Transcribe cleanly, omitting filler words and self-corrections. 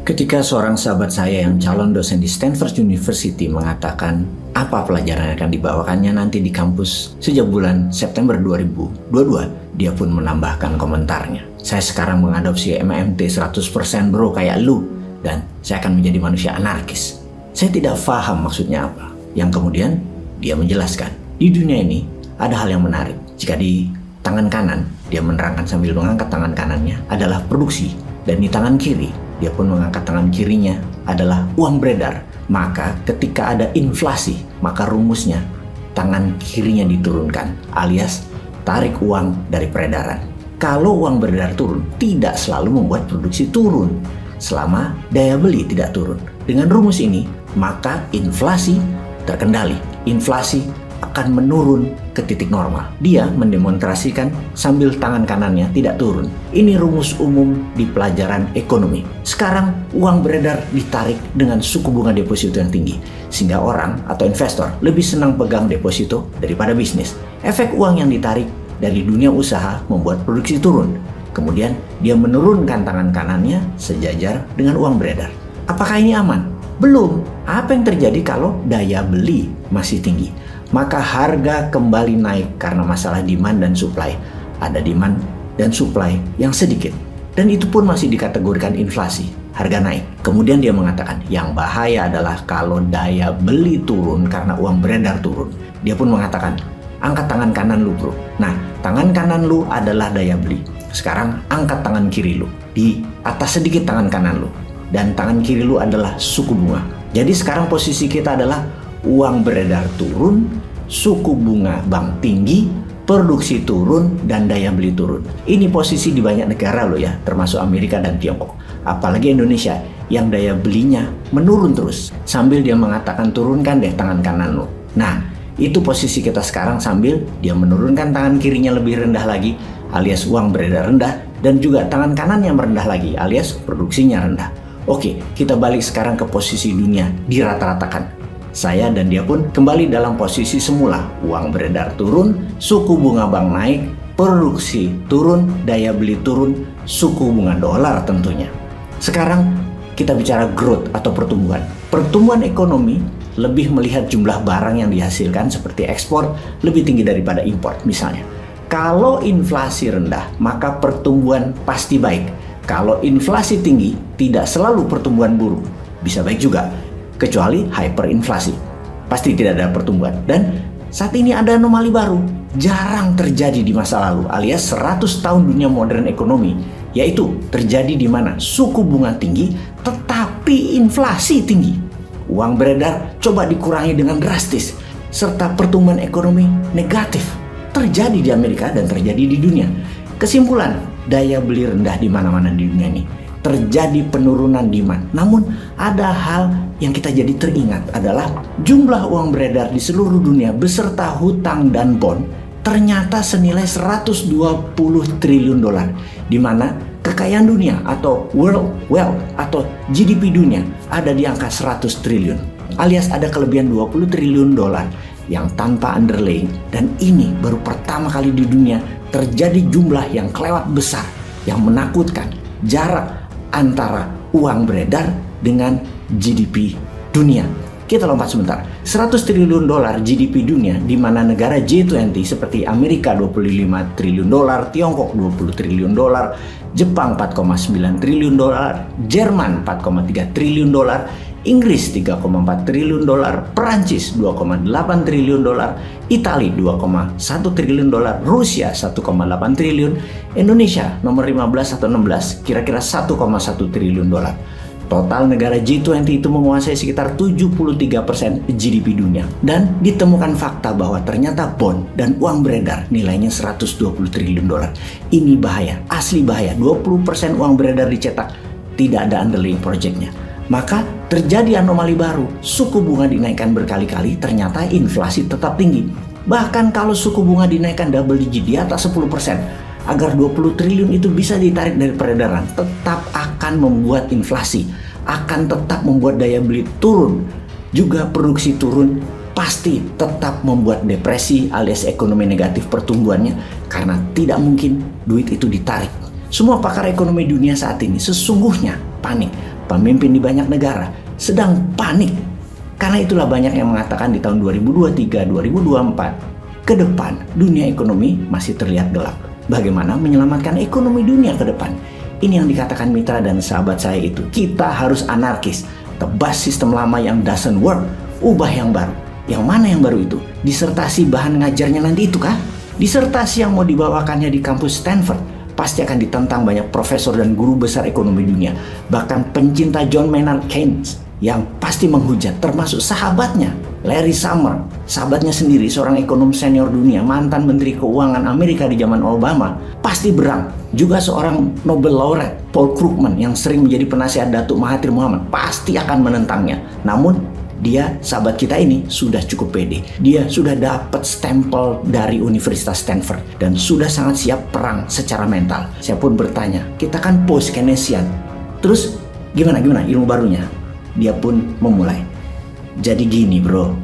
Ketika seorang sahabat saya yang calon dosen di Stanford University mengatakan apa pelajaran yang akan dibawakannya nanti di kampus sejak bulan September 2022, dia pun menambahkan komentarnya. Saya sekarang mengadopsi MMT 100% bro kayak lu, dan saya akan menjadi manusia anarkis. Saya tidak paham maksudnya apa. Yang kemudian dia menjelaskan, di dunia ini ada hal yang menarik. Jika di tangan kanan, dia menerangkan sambil mengangkat tangan kanannya adalah produksi, dan di tangan kiri dia pun mengangkat tangan kirinya adalah uang beredar. Maka ketika ada inflasi, maka rumusnya tangan kirinya diturunkan, alias tarik uang dari peredaran. Kalau uang beredar turun, tidak selalu membuat produksi turun selama daya beli tidak turun. Dengan rumus ini, maka inflasi terkendali. Inflasi akan menurun ke titik normal. Dia mendemonstrasikan sambil tangan kanannya tidak turun. Ini rumus umum di pelajaran ekonomi. Sekarang uang beredar ditarik dengan suku bunga deposito yang tinggi, sehingga orang atau investor lebih senang pegang deposito daripada bisnis. Efek uang yang ditarik dari dunia usaha membuat produksi turun. Kemudian dia menurunkan tangan kanannya sejajar dengan uang beredar. Apakah ini aman? Belum. Apa yang terjadi kalau daya beli masih tinggi? Maka harga kembali naik karena masalah demand dan supply. Ada demand dan supply yang sedikit, dan itu pun masih dikategorikan inflasi. Harga naik. Kemudian dia mengatakan yang bahaya adalah kalau daya beli turun karena uang beredar turun. Dia pun mengatakan, angkat tangan kanan lu bro. Nah, tangan kanan lu adalah daya beli. Sekarang angkat tangan kiri lu. Di atas sedikit tangan kanan lu. Dan tangan kiri lu adalah suku bunga. Jadi sekarang posisi kita adalah uang beredar turun, suku bunga bank tinggi, produksi turun, dan daya beli turun. Ini posisi di banyak negara loh ya, termasuk Amerika dan Tiongkok. Apalagi Indonesia yang daya belinya menurun terus. Sambil dia mengatakan turunkan deh tangan kanan lo. Nah, itu posisi kita sekarang sambil dia menurunkan tangan kirinya lebih rendah lagi, alias uang beredar rendah, dan juga tangan kanan yang merendah lagi, alias produksinya rendah. Oke, kita balik sekarang ke posisi dunia, dirata-ratakan. Saya dan dia pun kembali dalam posisi semula. Uang beredar turun, suku bunga bank naik, produksi turun, daya beli turun, suku bunga dolar tentunya. Sekarang kita bicara growth atau pertumbuhan. Pertumbuhan ekonomi lebih melihat jumlah barang yang dihasilkan seperti ekspor lebih tinggi daripada impor misalnya. Kalau inflasi rendah, maka pertumbuhan pasti baik. Kalau inflasi tinggi, tidak selalu pertumbuhan buruk. Bisa baik juga. Kecuali hyperinflasi, pasti tidak ada pertumbuhan. Dan saat ini ada anomali baru, jarang terjadi di masa lalu, alias 100 tahun dunia modern ekonomi, yaitu terjadi di mana suku bunga tinggi tetapi inflasi tinggi. Uang beredar coba dikurangi dengan drastis, serta pertumbuhan ekonomi negatif terjadi di Amerika dan terjadi di dunia. Kesimpulan, daya beli rendah di mana-mana di dunia ini. Terjadi penurunan demand. Namun ada hal yang kita jadi teringat adalah jumlah uang beredar di seluruh dunia beserta hutang dan bond ternyata senilai 120 triliun dolar, di mana kekayaan dunia atau world wealth atau GDP dunia ada di angka 100 triliun, alias ada kelebihan 20 triliun dolar yang tanpa underlying. Dan ini baru pertama kali di dunia terjadi jumlah yang kelewat besar, yang menakutkan. Jarak antara uang beredar dengan GDP dunia. Kita lompat sebentar. 100 triliun dolar GDP dunia, di mana negara G20 seperti Amerika 25 triliun dolar, Tiongkok 20 triliun dolar, Jepang 4,9 triliun dolar, Jerman 4,3 triliun dolar, Inggris 3,4 triliun dolar, Perancis 2,8 triliun dolar, Italia 2,1 triliun dolar, Rusia 1,8 triliun, Indonesia nomor 15 atau 16 kira-kira 1,1 triliun dolar. Total negara G20 itu menguasai sekitar 73% GDP dunia. Dan ditemukan fakta bahwa ternyata bond dan uang beredar nilainya 120 triliun dolar. Ini bahaya, asli bahaya. 20% uang beredar dicetak, tidak ada underlying projectnya. Maka terjadi anomali baru, suku bunga dinaikkan berkali-kali, ternyata inflasi tetap tinggi. Bahkan kalau suku bunga dinaikkan double digit di atas 10%, agar 20 triliun itu bisa ditarik dari peredaran, tetap akan membuat inflasi, akan tetap membuat daya beli turun, juga produksi turun, pasti tetap membuat depresi alias ekonomi negatif pertumbuhannya, karena tidak mungkin duit itu ditarik. Semua pakar ekonomi dunia saat ini sesungguhnya panik. pemimpin di banyak negara sedang panik. Karena itulah banyak yang mengatakan di tahun 2023, 2024, ke depan dunia ekonomi masih terlihat gelap. Bagaimana menyelamatkan ekonomi dunia ke depan? Ini yang dikatakan mitra dan sahabat saya itu. Kita harus anarkis. Tebas sistem lama yang doesn't work. Ubah yang baru. Yang mana yang baru itu? Disertasi bahan ngajarnya nanti itu kah? Disertasi yang mau dibawakannya di kampus Stanford pasti akan ditentang banyak profesor dan guru besar ekonomi dunia. Bahkan pencinta John Maynard Keynes yang pasti menghujat, termasuk sahabatnya Larry Summers, sahabatnya sendiri, seorang ekonom senior dunia, mantan Menteri Keuangan Amerika di zaman Obama, pasti berang. Juga seorang Nobel laureate Paul Krugman yang sering menjadi penasihat Datuk Mahathir Mohamad pasti akan menentangnya. Namun dia, sahabat kita ini, sudah cukup pede. Dia sudah dapat stempel dari Universitas Stanford dan sudah sangat siap perang secara mental. Saya pun bertanya, kita kan post Keynesian, terus gimana ilmu barunya? Dia pun memulai. Jadi gini bro,